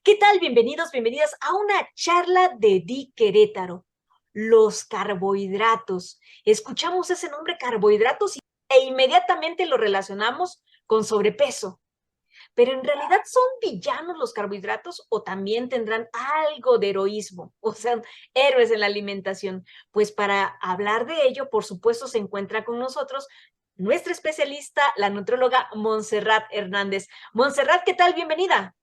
¿Qué tal? Bienvenidos, bienvenidas a una charla de Di Querétaro. Los carbohidratos. Escuchamos ese nombre carbohidratos e inmediatamente lo relacionamos con sobrepeso. Pero en realidad son villanos los carbohidratos o también tendrán algo de heroísmo, o sea, héroes en la alimentación. Pues para hablar de ello, por supuesto, se encuentra con nosotros nuestra especialista, la nutróloga Montserrat Hernández. Montserrat, ¿qué tal? Bienvenida.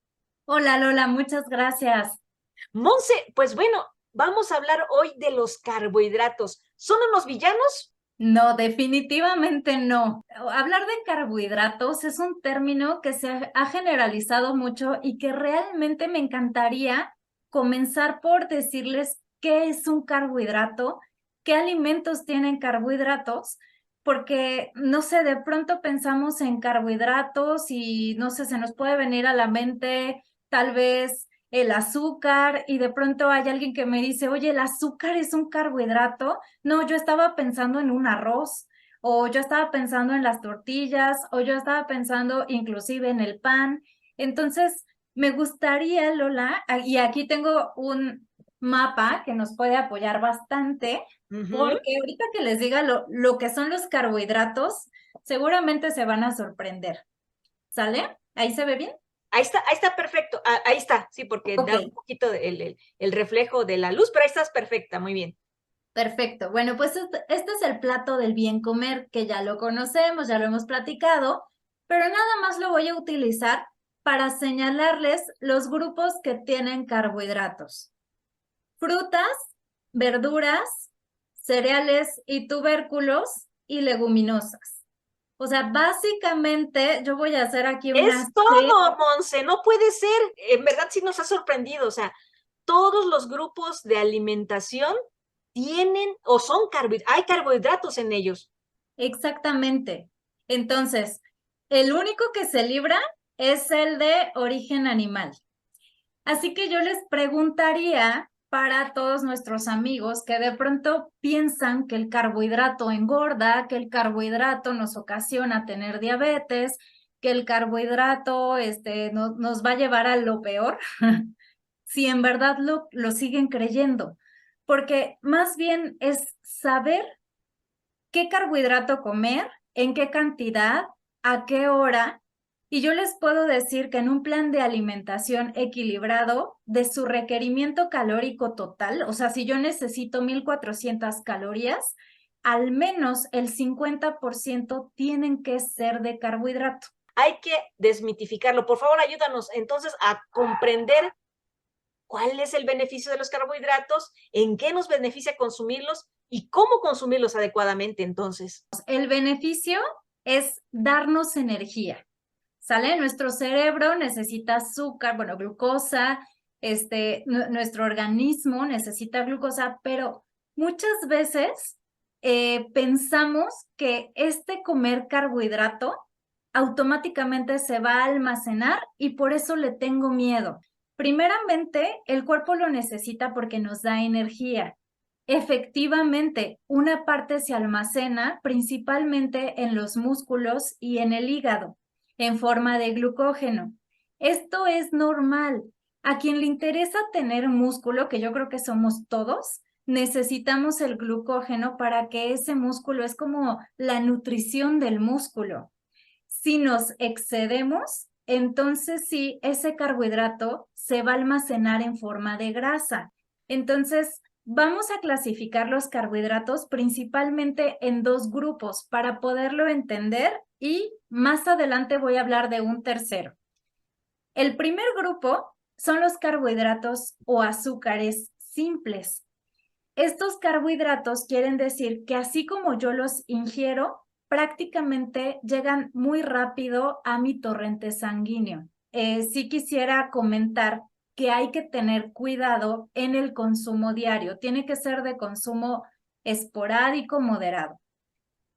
Hola Lola, muchas gracias. Monse, pues bueno, vamos a hablar hoy de los carbohidratos. ¿Son unos villanos? No, definitivamente no. Hablar de carbohidratos es un término que se ha generalizado mucho y que realmente me encantaría comenzar por decirles qué es un carbohidrato, qué alimentos tienen carbohidratos, porque no sé, de pronto pensamos en carbohidratos y no sé, se nos puede venir a la mente tal vez el azúcar y de pronto hay alguien que me dice, oye, ¿el azúcar es un carbohidrato? No, yo estaba pensando en un arroz, o yo estaba pensando en las tortillas, o yo estaba pensando inclusive en el pan. Entonces, me gustaría, Lola, y aquí tengo un mapa que nos puede apoyar bastante, Ujú. porque ahorita que les diga lo que son los carbohidratos, seguramente se van a sorprender. ¿Sale? ¿Ahí se ve bien? Ahí está perfecto. Ahí está, sí, porque Ok. da un poquito el reflejo de la luz, pero ahí estás perfecta, muy bien. Perfecto. Bueno, pues este es el plato del bien comer, que ya lo conocemos, ya lo hemos platicado, pero nada más lo voy a utilizar para señalarles los grupos que tienen carbohidratos. Frutas, verduras, cereales y tubérculos y leguminosas. O sea, básicamente yo voy a hacer aquí una Es serie. todo, Monse, no puede ser. En verdad sí nos ha sorprendido. O sea, todos los grupos de alimentación tienen o son carbohidratos, hay carbohidratos en ellos. Exactamente. Entonces, el único que se libra es el de origen animal. Así que yo les preguntaría para todos nuestros amigos que de pronto piensan que el carbohidrato engorda, que el carbohidrato nos ocasiona tener diabetes, que el carbohidrato nos va a llevar a lo peor, si en verdad lo siguen creyendo. Porque más bien es saber qué carbohidrato comer, en qué cantidad, a qué hora. Y yo les puedo decir que en un plan de alimentación equilibrado, de su requerimiento calórico total, o sea, si yo necesito 1400 calorías, al menos el 50% tienen que ser de carbohidrato. Hay que desmitificarlo. Por favor, ayúdanos entonces a comprender cuál es el beneficio de los carbohidratos, en qué nos beneficia consumirlos y cómo consumirlos adecuadamente entonces. El beneficio es darnos energía. ¿Sale? Nuestro cerebro necesita azúcar, bueno, glucosa, nuestro organismo necesita glucosa, pero muchas veces pensamos que este comer carbohidrato automáticamente se va a almacenar y por eso le tengo miedo. Primeramente, el cuerpo lo necesita porque nos da energía. Efectivamente, una parte se almacena principalmente en los músculos y en el hígado en forma de glucógeno. Esto es normal. A quien le interesa tener músculo, que yo creo que somos todos, necesitamos el glucógeno para que ese músculo es como la nutrición del músculo. Si nos excedemos, entonces sí, ese carbohidrato se va a almacenar en forma de grasa. Entonces, vamos a clasificar los carbohidratos principalmente en dos grupos para poderlo entender y más adelante voy a hablar de un tercero. El primer grupo son los carbohidratos o azúcares simples. Estos carbohidratos quieren decir que así como yo los ingiero, prácticamente llegan muy rápido a mi torrente sanguíneo. Sí quisiera comentar que hay que tener cuidado en el consumo diario. Tiene que ser de consumo esporádico, moderado.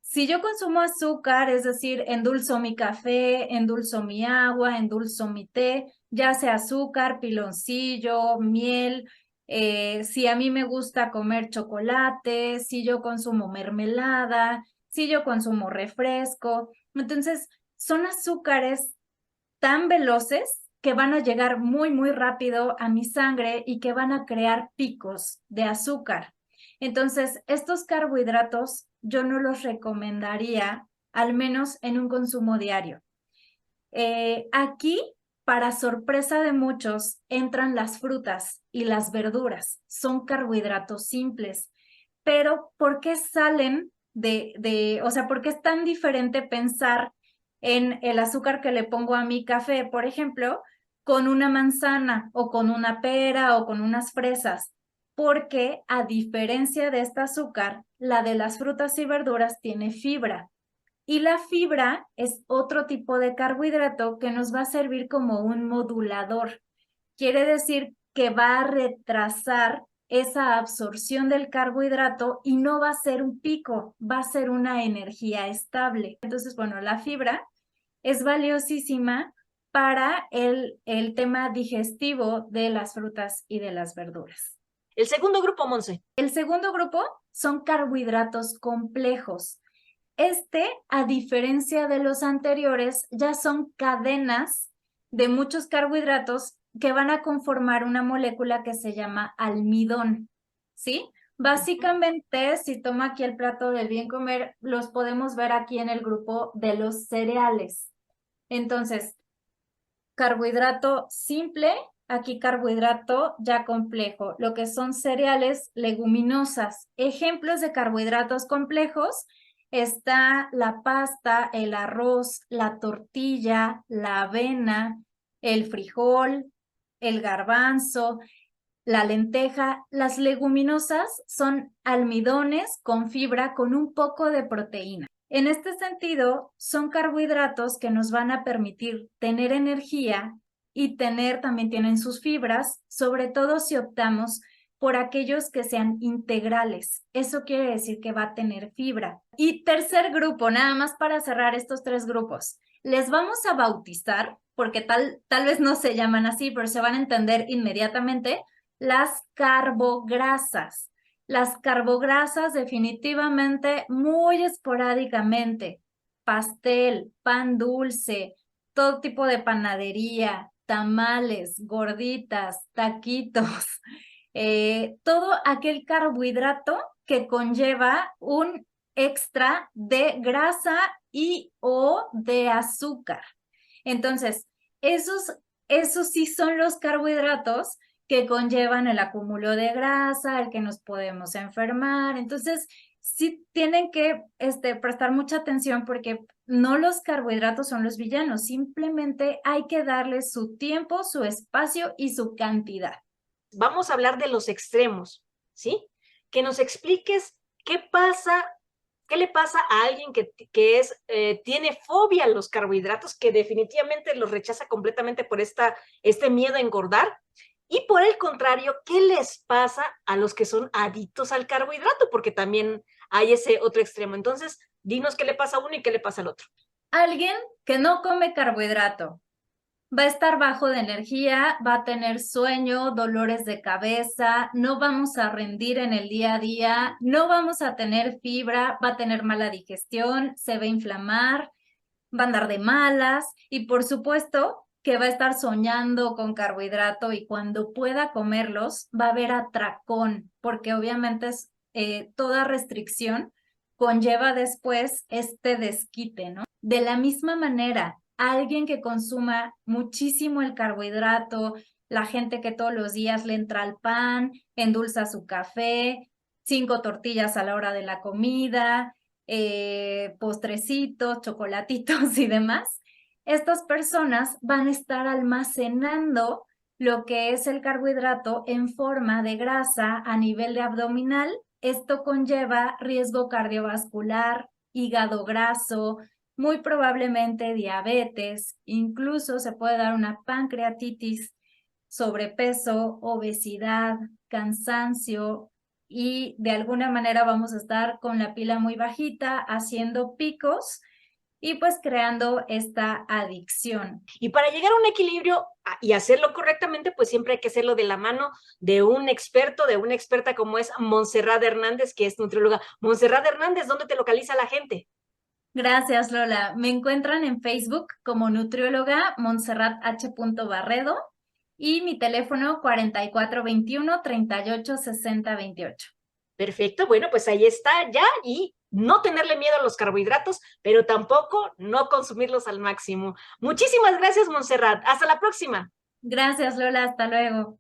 Si yo consumo azúcar, es decir, endulzo mi café, endulzo mi agua, endulzo mi té, ya sea azúcar, piloncillo, miel, si a mí me gusta comer chocolate, si yo consumo mermelada, si yo consumo refresco, entonces son azúcares tan veloces que van a llegar muy, muy rápido a mi sangre y que van a crear picos de azúcar. Entonces, estos carbohidratos yo no los recomendaría, al menos en un consumo diario. Aquí, para sorpresa de muchos, entran las frutas y las verduras. Son carbohidratos simples. Pero, ¿por qué salen o sea, por qué es tan diferente pensar en el azúcar que le pongo a mi café, por ejemplo, con una manzana o con una pera o con unas fresas? Porque a diferencia de este azúcar, la de las frutas y verduras tiene fibra. Y la fibra es otro tipo de carbohidrato que nos va a servir como un modulador. Quiere decir que va a retrasar esa absorción del carbohidrato y no va a ser un pico, va a ser una energía estable. Entonces, bueno, la fibra es valiosísima para el tema digestivo de las frutas y de las verduras. El segundo grupo, Monse. El segundo grupo son carbohidratos complejos. A diferencia de los anteriores, ya son cadenas de muchos carbohidratos que van a conformar una molécula que se llama almidón, ¿sí? Básicamente, si tomo aquí el plato del bien comer, los podemos ver aquí en el grupo de los cereales. Entonces, carbohidrato simple, aquí carbohidrato ya complejo, lo que son cereales, leguminosas. Ejemplos de carbohidratos complejos: está la pasta, el arroz, la tortilla, la avena, el frijol, el garbanzo, la lenteja. Las leguminosas son almidones con fibra con un poco de proteína. En este sentido, son carbohidratos que nos van a permitir tener energía y también tienen sus fibras, sobre todo si optamos por aquellos que sean integrales. Eso quiere decir que va a tener fibra. Y tercer grupo, nada más para cerrar estos tres grupos, les vamos a bautizar, porque tal vez no se llaman así, pero se van a entender inmediatamente: las carbograsas. Las carbograsas definitivamente muy esporádicamente, pastel, pan dulce, todo tipo de panadería, tamales, gorditas, taquitos, todo aquel carbohidrato que conlleva un extra de grasa y o de azúcar. Entonces, esos sí son los carbohidratos que conllevan el acúmulo de grasa, el que nos podemos enfermar. Entonces, sí tienen que prestar mucha atención, porque no los carbohidratos son los villanos, simplemente hay que darles su tiempo, su espacio y su cantidad. Vamos a hablar de los extremos, ¿sí? Que nos expliques qué pasa, qué le pasa a alguien que tiene fobia a los carbohidratos, que definitivamente los rechaza completamente por este miedo a engordar. Y por el contrario, ¿qué les pasa a los que son adictos al carbohidrato? Porque también hay ese otro extremo. Entonces, dinos qué le pasa a uno y qué le pasa al otro. Alguien que no come carbohidrato va a estar bajo de energía, va a tener sueño, dolores de cabeza, no vamos a rendir en el día a día, no vamos a tener fibra, va a tener mala digestión, se va a inflamar, va a andar de malas y por supuesto que va a estar soñando con carbohidrato, y cuando pueda comerlos va a haber atracón, porque obviamente toda restricción conlleva después este desquite, ¿no? De la misma manera, alguien que consuma muchísimo el carbohidrato, la gente que todos los días le entra al pan, endulza su café, 5 tortillas a la hora de la comida, postrecitos, chocolatitos y demás, estas personas van a estar almacenando lo que es el carbohidrato en forma de grasa a nivel de abdominal. Esto conlleva riesgo cardiovascular, hígado graso, muy probablemente diabetes, incluso se puede dar una pancreatitis, sobrepeso, obesidad, cansancio, y de alguna manera vamos a estar con la pila muy bajita, haciendo picos y pues creando esta adicción. Y para llegar a un equilibrio y hacerlo correctamente, pues siempre hay que hacerlo de la mano de un experto, de una experta como es Montserrat Hernández, que es nutrióloga. Montserrat Hernández, ¿dónde te localiza la gente? Gracias, Lola. Me encuentran en Facebook como nutrióloga Montserrat H. Barredo y mi teléfono 4421-386028. Perfecto, bueno, pues ahí está ya, y no tenerle miedo a los carbohidratos, pero tampoco no consumirlos al máximo. Muchísimas gracias, Montserrat. Hasta la próxima. Gracias, Lola. Hasta luego.